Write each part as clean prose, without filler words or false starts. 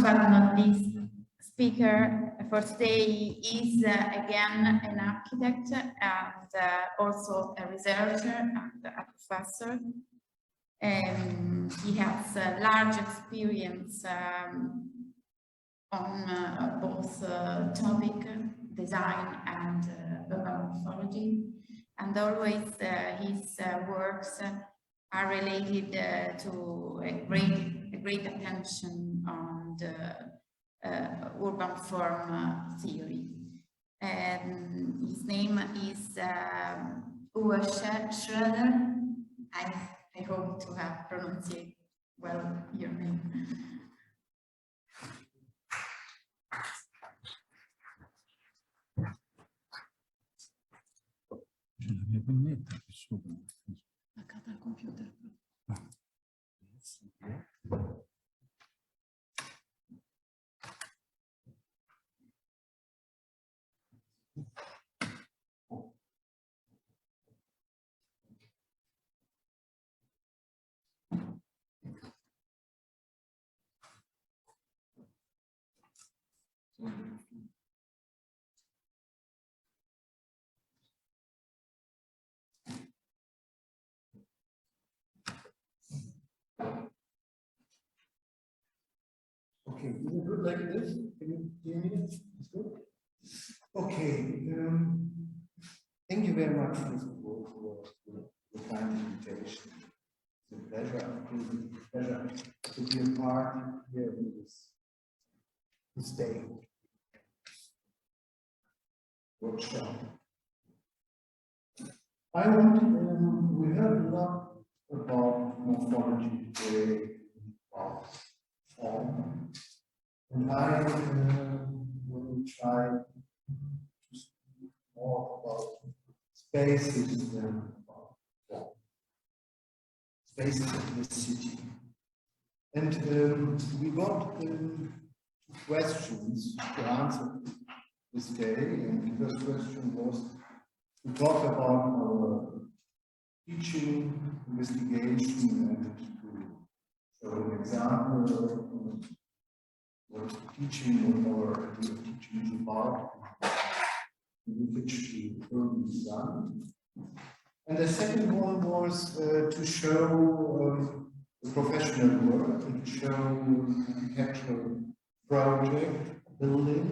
but not least speaker for today is again an architect and also a researcher and a professor. He has large experience on both topic, design and urban morphology, and always his works are related to a great attention on the urban form theory. His name is Schroder. I hope to have pronounced well your name. Acá al computer. Okay, is it good like this? Can you hear me? It's good? Okay, thank you very much for the kind invitation. It's a pleasure to be a part here in this day workshop. We heard a lot about morphology today, about form, and I will try to speak more about spaces than about form. Spaces of the city. And we got 2 questions to answer this day, and the first question was to talk about our teaching, investigation, and to show an example of what our idea of teaching is about, in which the urban design. And the second one was to show the professional work and to show an architectural project, building,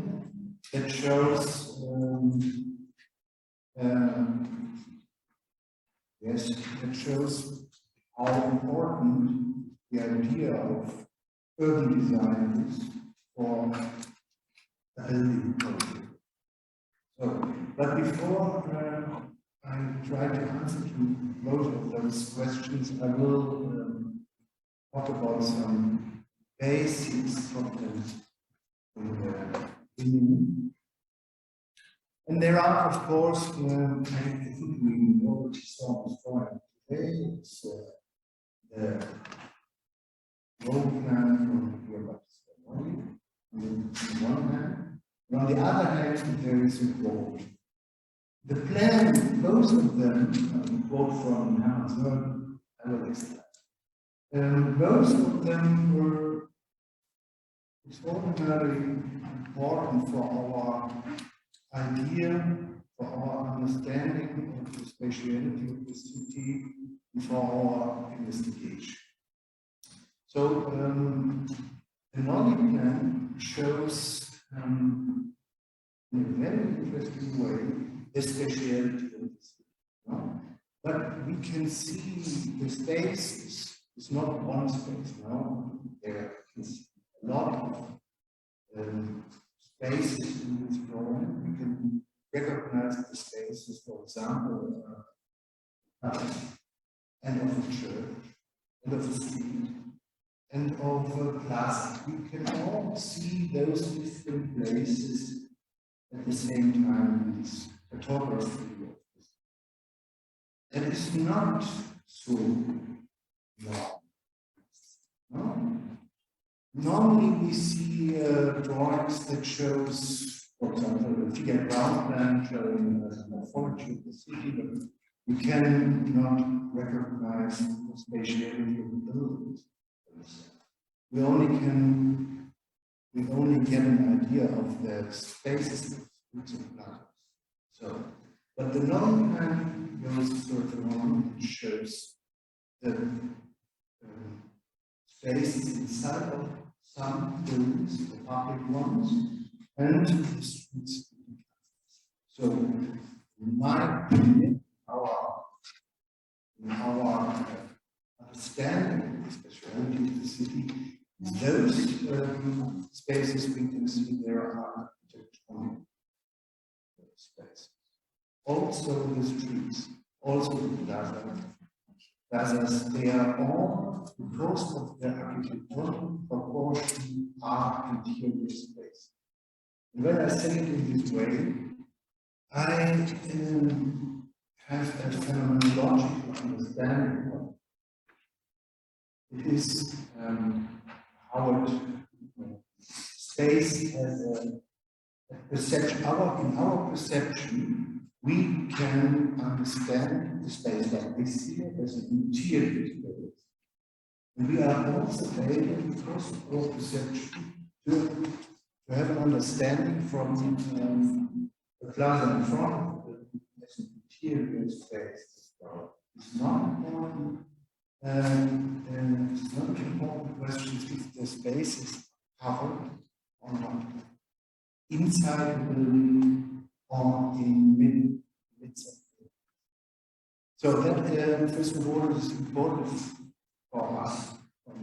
that shows that shows how important the idea of urban design is for a building project. So, but before I try to answer to most of those questions, I will talk about some basics from the beginning. And there are, of course, I think we already saw this drawing today. It's the road plan from here on one hand. And on the other hand, there is a quote. The plan, both of them, a quote from Amazon, I will explain. Both of them were extraordinarily important for our idea, for our understanding of the spatiality of the city, and for our investigation. So, the Nolly plan shows, in a very interesting way, the spatiality of the city. No? But we can see the spaces. It's not one space, no? There is a lot of spaces in this drawing. We can recognize the spaces, for example, and of the church, and of the street, and of the plaza. We can all see those different places at the same time in this photography of this. That is not so long. No? Normally we see drawings that shows, for example, a figure ground plan showing the morphology of the city, but we cannot recognize the spatiality of the buildings. We only can we only get an idea of the spaces of roots and plazas. So, but the knowledge plan goes further on and shows the spaces inside of some buildings, the public ones, and the streets. So, in my opinion, our understanding of the speciality of the city, those spaces we can see there are architectural spaces. Also the streets, also the plazas, they are all, because of their architectural proportion, are interior space. And when I say it in this way, I have a phenomenological understanding of it. It is how space has a perception. In our perception, we can understand the space like this here as an interior space. And we are also able, because of our perception, to have an understanding from the plaza in front as an interior space. It's not important. It's not important question if the space is covered or not. Inside the building or in mid. So that first of all is important for us from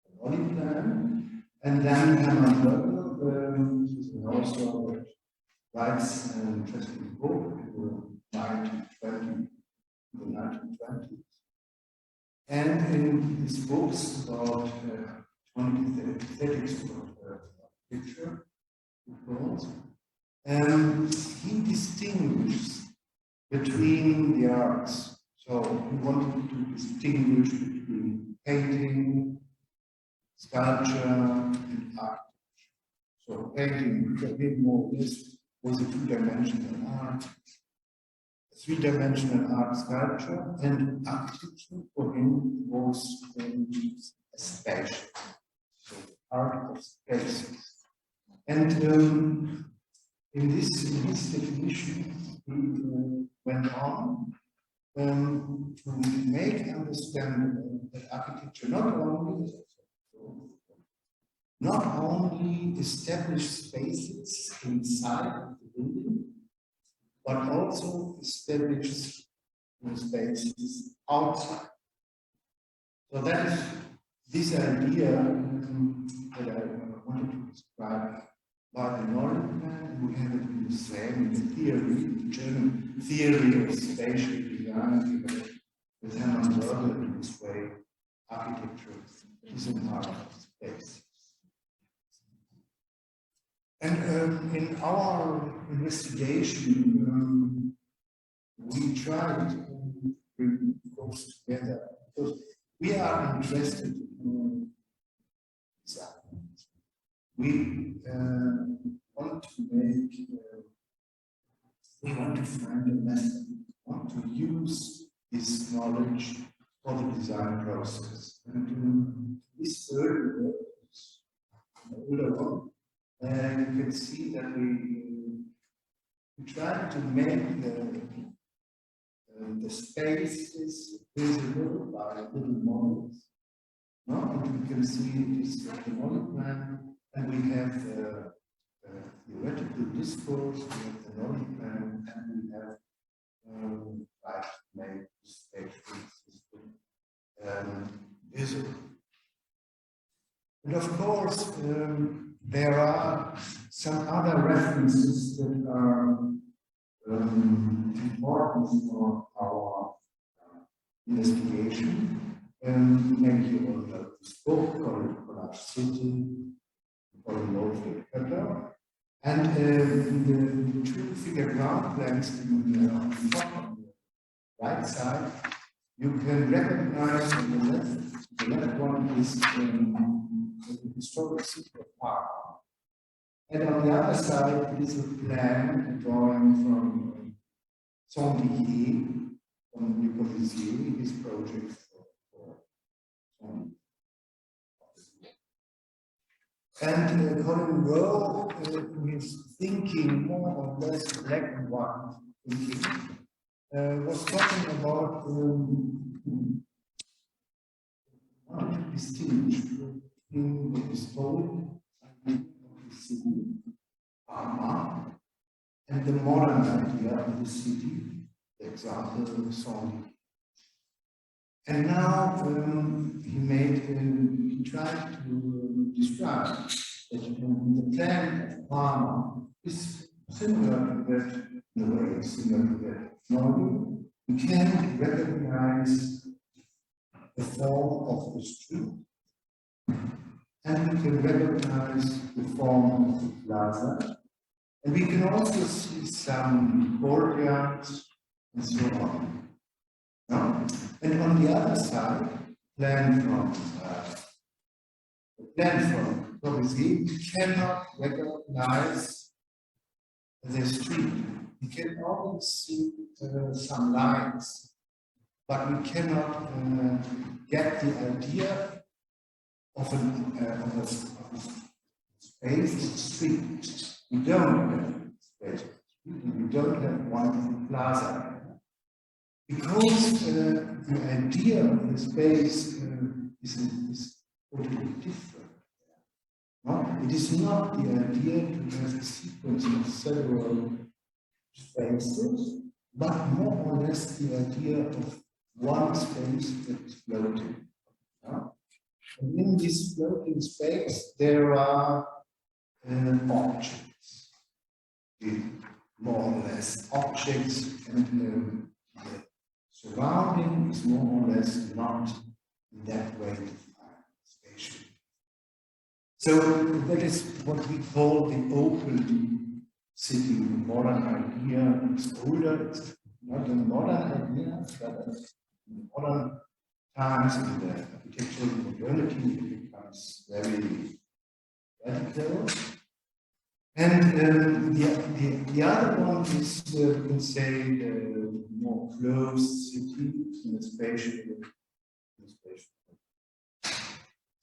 the body plan, and then Hermann Böttcher also writes an interesting book in the 1920s, and in his books about aesthetics of picture, he distinguishes between the arts. So he wanted to distinguish between painting, sculpture, and architecture. So painting, a bit more this was a two-dimensional art, a three-dimensional art sculpture, and architecture for him was a space. So art of spaces. And in this definition, he went on to make understandable that architecture not only establish spaces inside of the building, but also establish spaces outside. So that is this idea that I wanted to describe by the knowledge plan. We have it in the same theory, the German theory of spatial design, with Hermann Böttcher in this way, architecture is an art of space. And in our investigation, we tried to bring those together because we are interested in design. We want to make, we want to find a method, we want to use this knowledge for the design process. And this third work is older one. You can see that we try to make the spaces visible by little models. No? And we can see this the model plan, and we have the theoretical discourse, we have the knowledge plan, and we have tried to make the spatial system visible. And of course, there are some other references that are important for our investigation. Maybe you all know this book called Collage City, called Morphology. And in the two figure ground plans on the right side, you can recognize on the left one is the historic city of Park. And on the other side is a plan, a drawing from Saint-Dié, from Le Corbusier, his project for And Colin Rowe, who is thinking more or less black and white thinking, was talking about how to distinguish between the historic idea of the city, Parma, and the modern idea of the city, the example of Saint. And now he tried to describe that the plan of Parma is similar to that, in a way, similar to that. Now we can recognize the form of the street, and we can recognize the form of the plaza, and we can also see some courtyards and so on. No? And on the other side, plan from Corbusier, we cannot recognize the street. We can only see some lines, but we cannot get the idea of a space of street. We don't have space. We don't have one plaza. Because the idea of the space is totally different. No? It is not the idea to have a sequence of several spaces, but more or less the idea of one space that is floating. No? And in this floating space, there are objects, more or less objects, and the surrounding is more or less not in that way defined spatially. So that is what we call the open city. The modern idea is older. It's not a modern idea, but in modern times in the architectural modernity it becomes very radical. And the other one is, you can say, the more closed city in the spatial.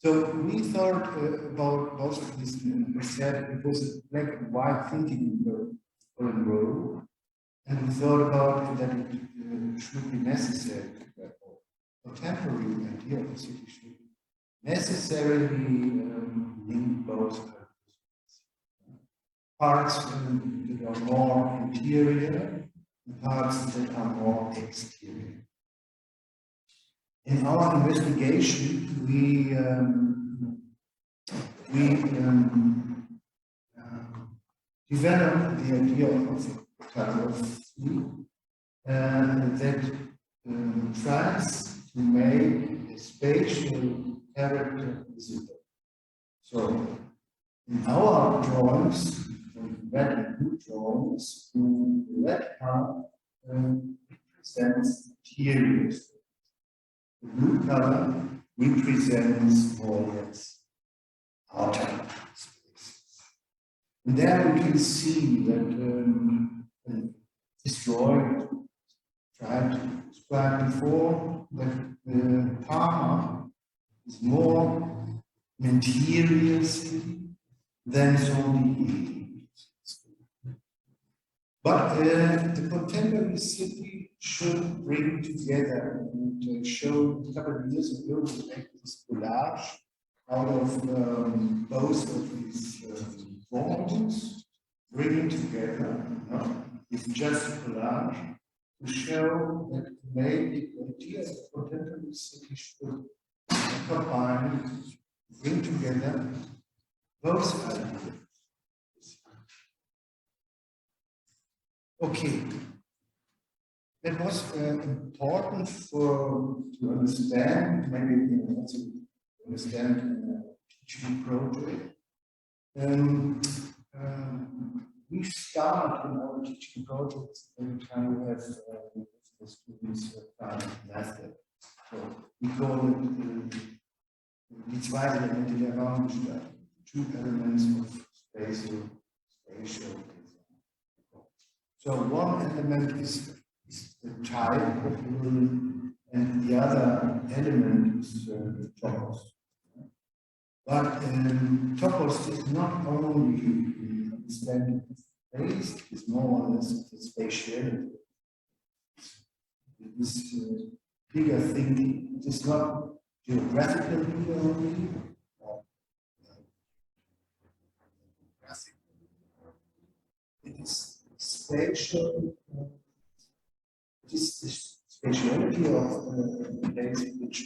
So we thought about both of these, and we said it was a black and white thinking in the row, and we thought about that it should be necessary that contemporary idea of the city should necessarily link both parts that are more interior and parts that are more exterior. In our investigation, we developed the idea of photography that tries to make a spatial character visible. So, in our drawings, red and blue drawings, the red color represents interiors. The blue color represents more or less outer spaces. And there we can see that this drawing tried to describe before that Parma is more an interior city than Saint. But the contemporary city should bring together, and show a couple of years ago we made this collage out of both of these drawings, bringing together. It's just a collage to show that maybe the idea of the contemporary city should combine, bring together both ideas. Okay, that was important to understand, maybe also understand teaching project. We start in our teaching projects every time we have the students find method. So we call it die zwei Elemente der Raumgestalt, two elements of spatial. So one element is the type of room, and the other element is the topos. But topos is not only understanding of space, it's more or less the spatiality. This bigger thinking. It is not geographical here only, or graphical. It is spatial. It is the spatiality of the place which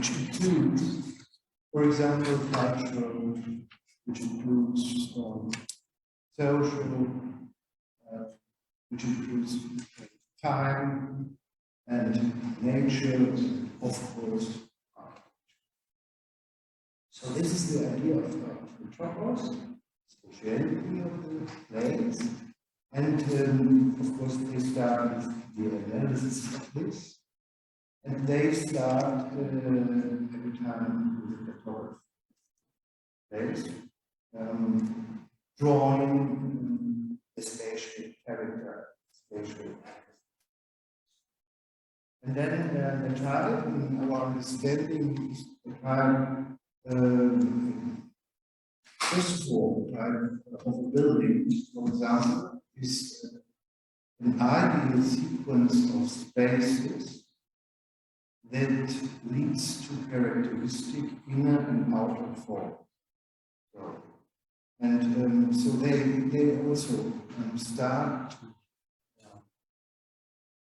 includes, for example, cultural, which includes social, which includes time and nature, of course. So this is the idea of the topos, spatiality of the place, and of course they start with the analysis of this, and they start every time with the topos place, drawing a spatial character, spatial. And then the type, in our understanding, is the type, first of all, the type of a building, for example, is an ideal sequence of spaces that leads to characteristic inner and outer form. And so they also start to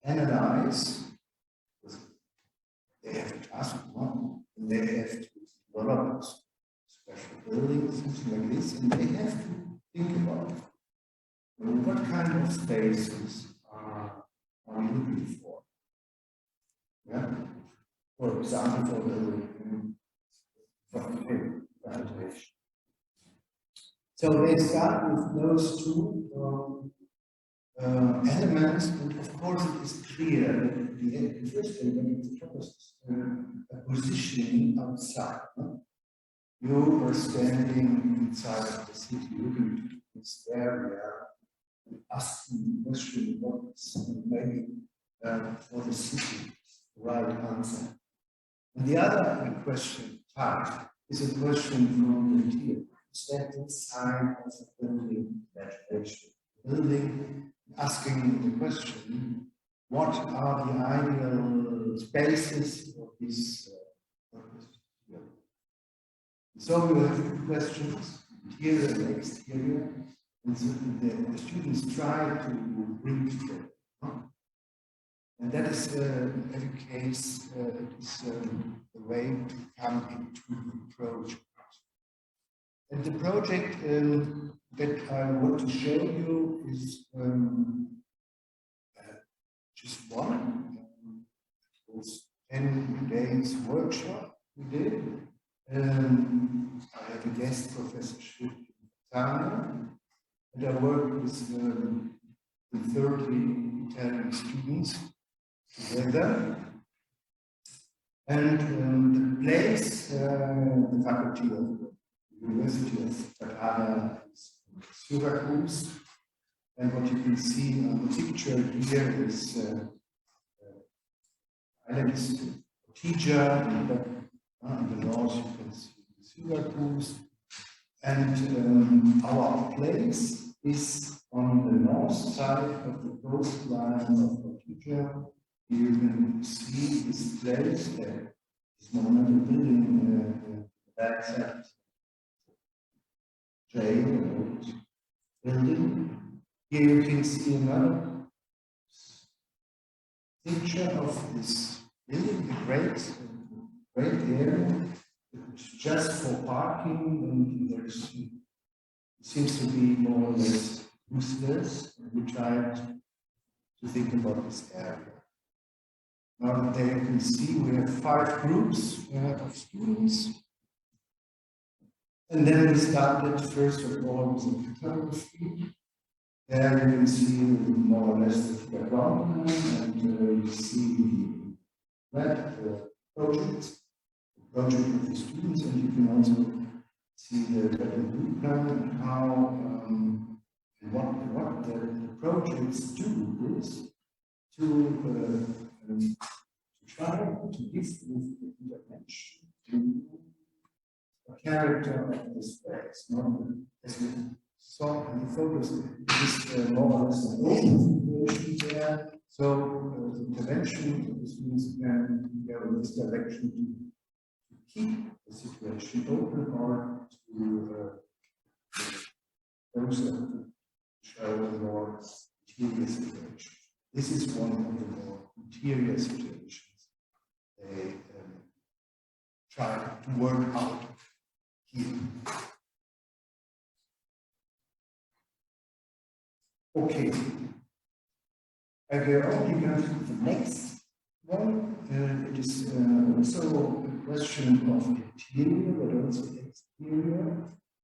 analyze. They have to ask one, and they have to develop special buildings, something like this, and they have to think about what kind of spaces are we looking for. Yeah? For example, for ventilation. So they start with those two elements, and of course it is clear that the first element of the topos is a positioning outside. No? You are standing inside of the city, looking to this area, and asking the question, what is maybe for the city the right answer. And the other question type is a question from the tier. Is that inside of the building vegetation? Building, asking the question, what are the ideal spaces for this purpose? Yeah. So we have two questions, interior and exterior, and so the students try to bring together. And that is, in every case, it is the way to come into the project. And the project that I want to show you is just one. It was 10 days workshop we did. I had a guest, Professor Schroder, and I worked with 30 Italian students together. And the place, the faculty of the University of Ferrara is Syracuse. And what you can see on the picture here is island teacher, and on the north you can see Syracuse. And our place is on the north side of the coastline of Ortigia. You can see this place that is known as a building that jail building. Here you can see another picture of this building, the great area. It's just for parking, and there seems to be more or less useless. We tried to think about this area. Now there you can see we have 5 groups of students. And then we started first of all with the photography. There you can see more or less the background, and you see the project of the students, and you can also see the blue plan and how and what the projects do is to try to give the dimension to character of this place. Not as we saw in the photos, is more or less an open situation there. So the intervention, this means we can go in this direction to keep the situation open or to closer to show a more interior situation. This is one of the more interior situations they try to work out here. Okay. I go on to the next one. It is also a question of interior, but also exterior.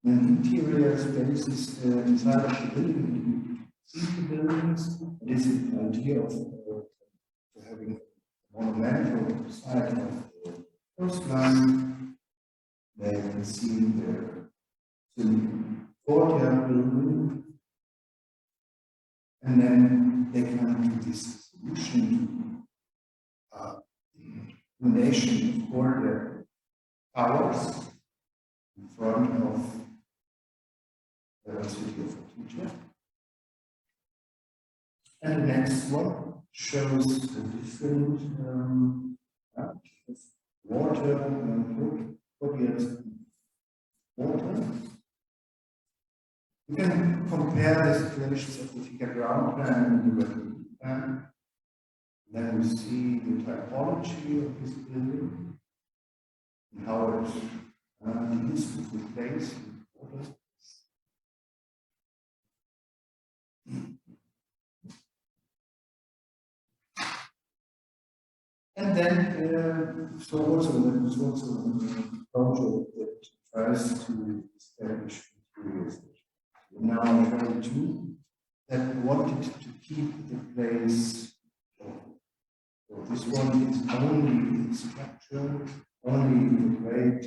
And interior spaces inside of the building, city buildings. It is an idea of having a monumental side of the coastline. They can see the courtyard building. And then they come to this solution combination of courtyard towers in front of the city of Morphology. And the next one shows the different water courtyards. Water. We can compare the situations of the figure ground plan and the revenue plan. Then we see the typology of this building and how it deals with the place and water. And then, so also there was also a project that tries to establish materials. Now I try to that wanted to keep the place open. So this one is only the structure, only the great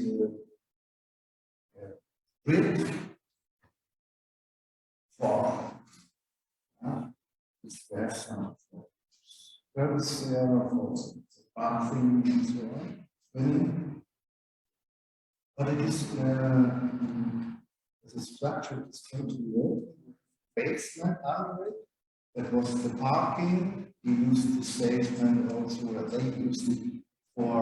grid for there's some service there for bathroom and so on. But it is the structure is going to work. Basement under it. That was the parking. We used this basement also, they used it for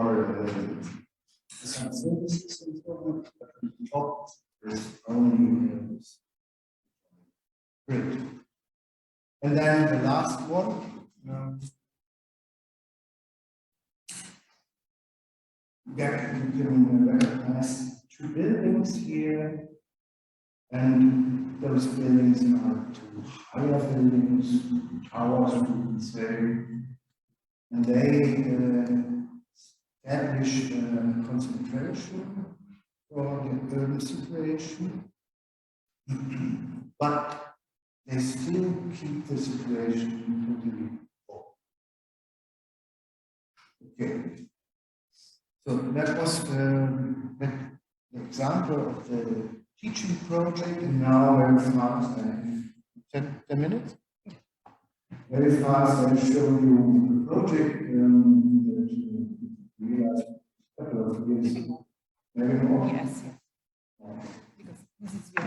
some services and so on. But on the top is only grid. And then the last one. You can recognize two buildings here, and those buildings are two higher buildings, towers, we can say, and they establish concentration for the urban situation, but they still keep the situation totally open. Okay. So that was the example of the teaching project, and now very fast, 10 minutes? Very fast, I'll show you the project that we realized a couple of years ago. Maybe more? Yes, yes. Because this is your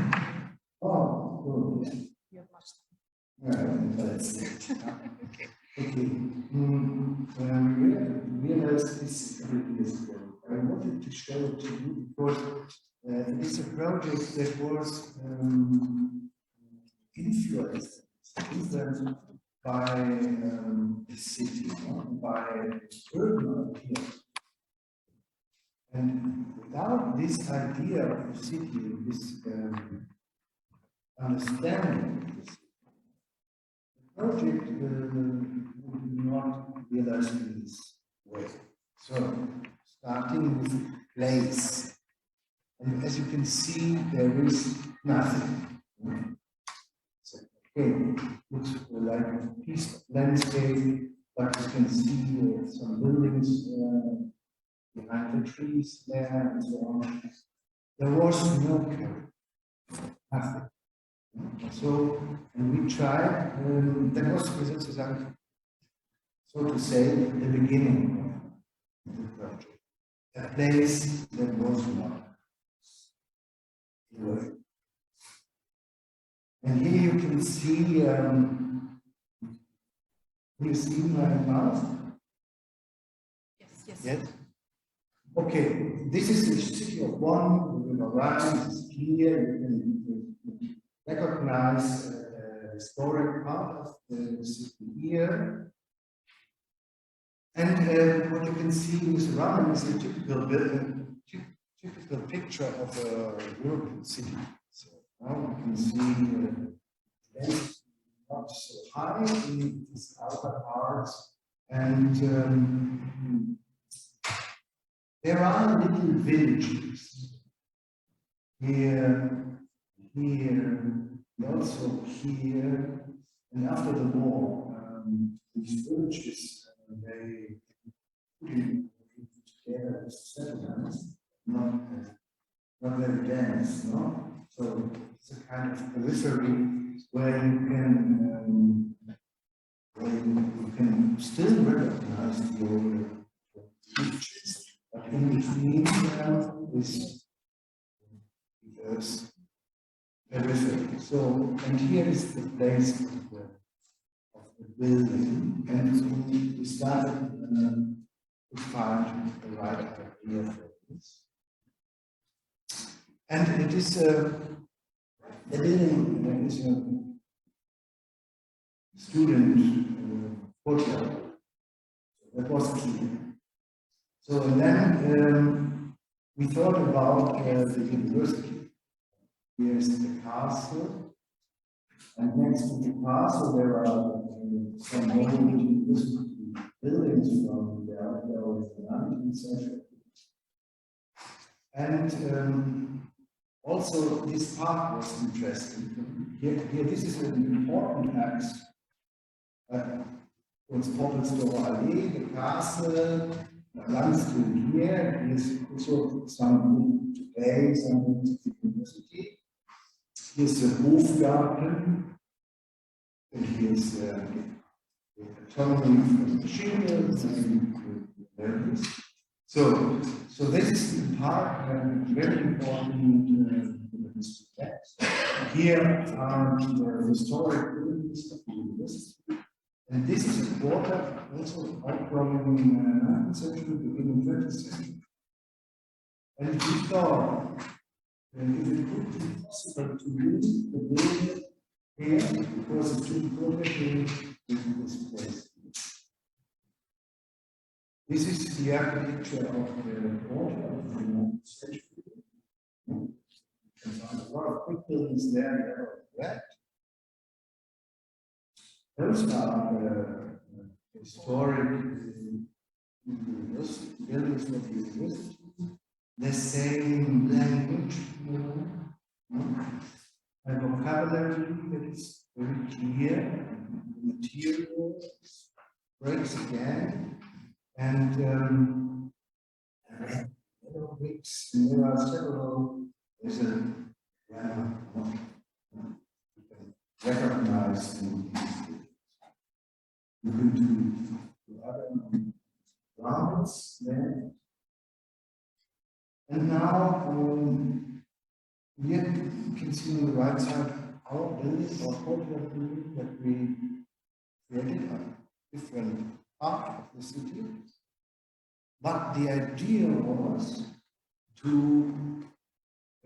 Oh, good. you have much time. Yeah, that's it. Okay. We realized this a couple of years ago. I wanted to show it to you because it's a project that was influenced by the city, by urban ideas. And without this idea of the city, this understanding of the city, the project would not realize in this way. So, starting with place. And as you can see, there is nothing. So, okay, looks like a piece of landscape, but you can see some buildings behind the trees there and so on. There was no character, nothing. So, and we tried, that was sozusagen, so to say, the beginning of the project. A place that was not. anyway. And here you can see, you see my mouse? Yes, yes. Yes? Okay, this is the city of Bonn, the river Rhine, this is here, you can recognize the historic part of the city here. And what you can see in this round is a typical picture of a European city. So now you can see it's not so high in these outer parts, and there are little villages here, and also here, and after the war, these villages they put together as settlements, not very dense, no? So it's a kind of periphery where you can still recognize the older villages. But in between is diverse periphery. So, and here is the place of the building, and we started to find the right idea for this. And it is the building is a student hotel. That was clear. So and then we thought about the university. Here is the castle, and next to the castle there are some old university buildings from the early 19th century. And also this park was interesting. Here this is an important axe. It's Poppelsdorfer Allee, the castle. Landstuhl here is also some today, some university. Here's the Hofgarten, and here's the autonomy from the shingles and so this is in part very important text. Here are the historic buildings of the university. And this is a quarter also outgrowing 19th century, beginning 20th century. And we thought if it would be possible to use the building here, because it's too important in this place. This is the architecture of the quarter of the 19th century. You can find a lot of quick buildings there, red. Those are historic buildings of the university, the same language, a vocabulary that is very clear, the materials breaks again, and yellow bricks, and there are several, there's a grammar, you can recognize in these. You can do other rounds there. And now here you can see on the right side our building, our hotel building that we created a different part of the city. But the idea was to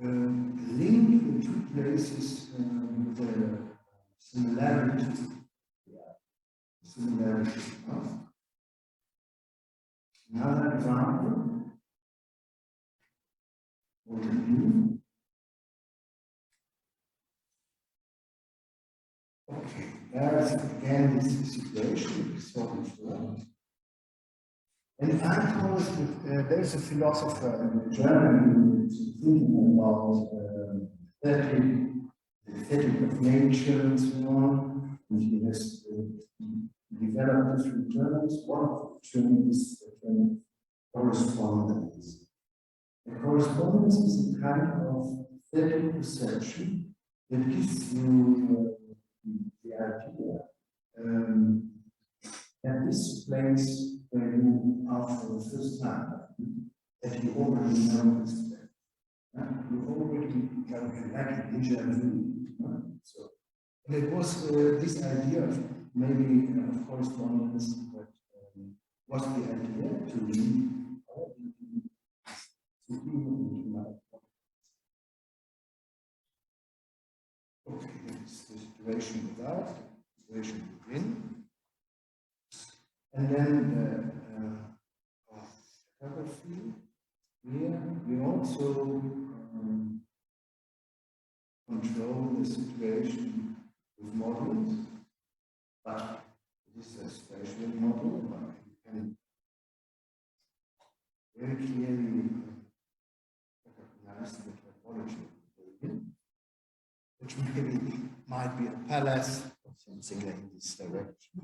link the two places with a similarity. Another example. What to do? Okay, there's again this situation we saw before. And I call it, there's a philosopher in Germany who is thinking about the aesthetic of nature and so on. And he has developed different terms. One of the terms is the term correspondence. The correspondence is a kind of aesthetic perception that gives you the idea that this place where you are for the first time, that you already know this place. You already like a déjà vu. So, and it was this idea of maybe, of course, one is, but was the idea to lead our thinking to into life. Okay, it's the situation without, the situation within, and then photography. Here we also control the situation with models, but this is a spatial model, but you can very clearly recognize the typology of the building, which maybe might be a palace or something in this direction.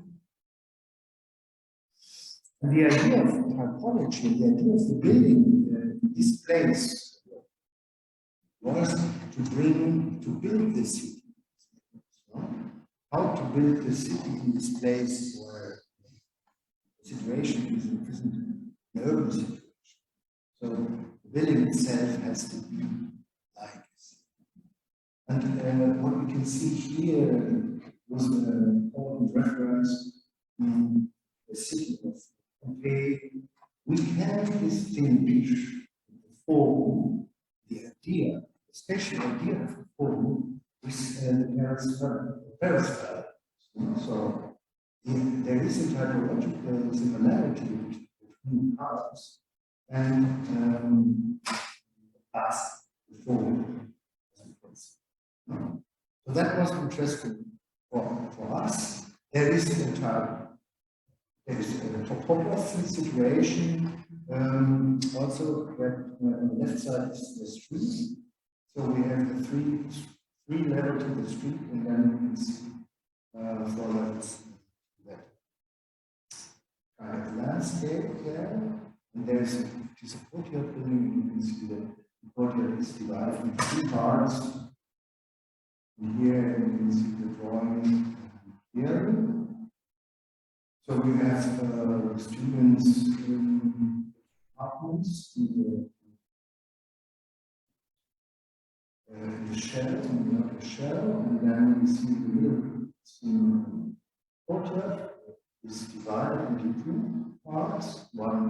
And the idea of typology, the idea of the building, this place, was to build the city. How to build the city in this place where the situation isn't an urban situation. So the building itself has to be like this. And what we can see here was an important reference in the city of Pompeii. We have distinguish the form, the idea, the spatial idea of the form with the peristyle. So there is a typological similarity between parts and past, the form. So that was interesting for us. There is a topography situation. Also, that on the left side is the street. So we have the three levels to the street, and then you can see 4 levels that kind of landscape there. And there's a piece of courtyard building. You can see that the courtyard is divided into 2 parts. And here you can see the drawing here. So we have students in apartments in the shell, in the shell, and then we see the middle courtyard is divided into 2 parts, one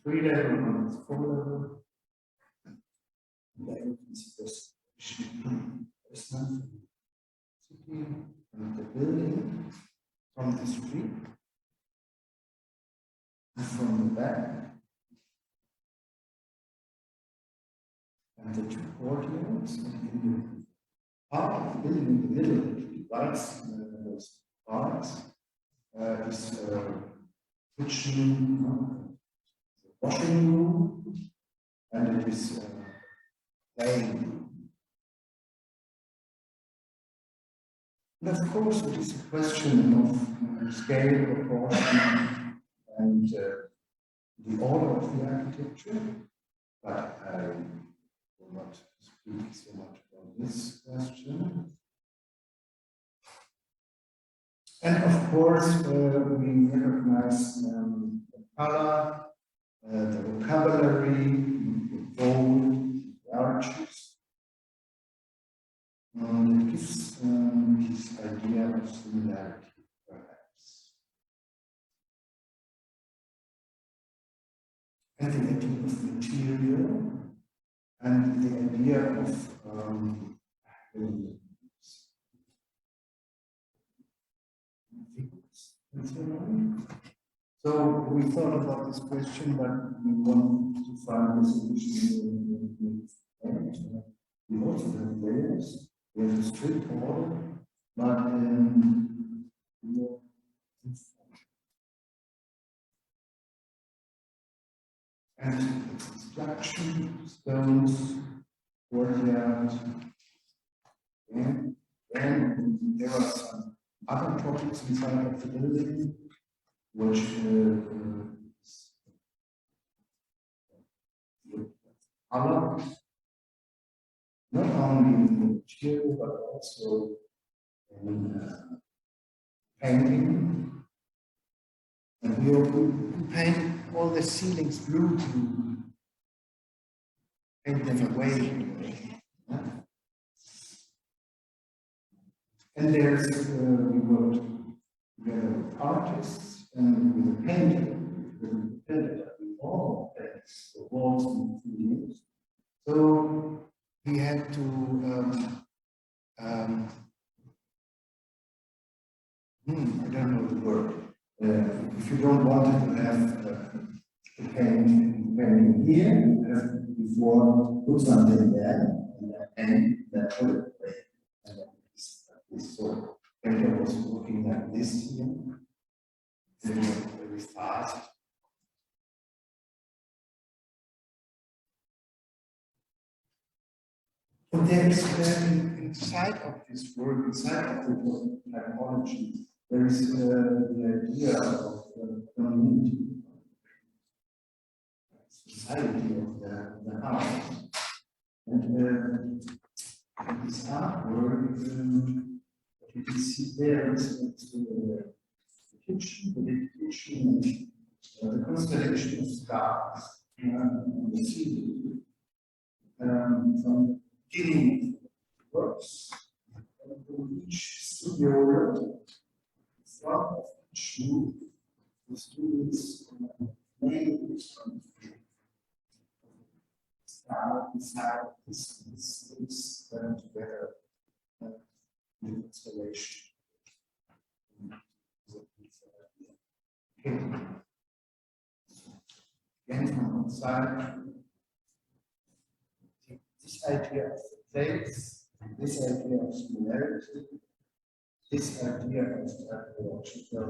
3 level, one 4 level. And then you can see this basement from the city and the building from the street. And from the back, and the 2 courtyards, and in the part of the building in the middle that divides those parts is kitchen, washing room, and it is playing room. And of course, it is a question of scale, proportion, and the order of the architecture, but I will not speak so much about this question. And of course, we recognize the color, the vocabulary, the bold, the arches. It gives this idea of similarity, perhaps. And the idea of material, and the idea of so we thought about this question, but we want to find a solution. We also have layers. We have a strict order, but and construction, stones, courtyard, and then there are some other topics inside of the building, which color, not only in the material, but also in painting. And we will paint all the ceilings blue to paint them away. And there's, we worked together with artists and with a painter, we all paints the walls and studios. So we had to, I don't know the word. If you don't want to have the painting here, you have to before put something there, and that put it away. And like this. So painter was working like this here. Very fast. And there is inside of this work, inside of the typology, there is the idea of community, society of the house. And this artwork, what you can see there is the kitchen, the big kitchen, the constellation of stars, on the ceiling. From beginning works, and each studio room, in front of each room, the students name from star beside this together the installation. Okay. Again from outside. This idea of place, this idea of similarity, this idea of typological